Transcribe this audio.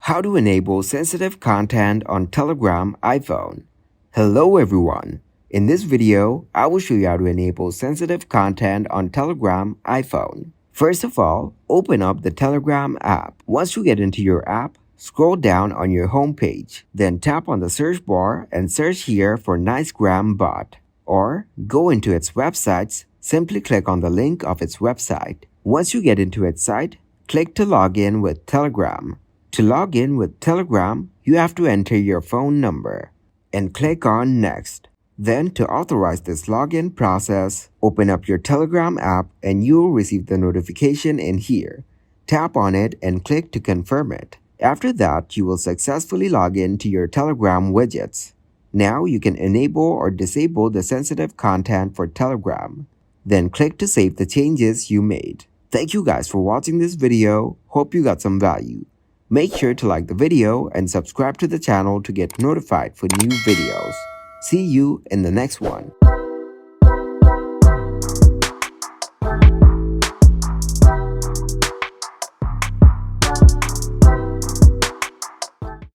How to enable sensitive content on Telegram iPhone. Hello everyone. In this video, I will show you how to enable sensitive content on Telegram iPhone. First of all, open up the Telegram app. Once you get into your app, scroll down on your home page. Then tap on the search bar and search here for Nicegram bot. Or go into its websites, simply click on the link of its website. Once you get into its site, click to log in with Telegram. To log in with Telegram, you have to enter your phone number and click on Next. Then to authorize this login process, open up your Telegram app and you will receive the notification in here. Tap on it and click to confirm it. After that, you will successfully log in to your Telegram widgets. Now you can enable or disable the sensitive content for Telegram. Then click to save the changes you made. Thank you guys for watching this video. Hope you got some value. Make sure to like the video and subscribe to the channel to get notified for new videos. See you in the next one.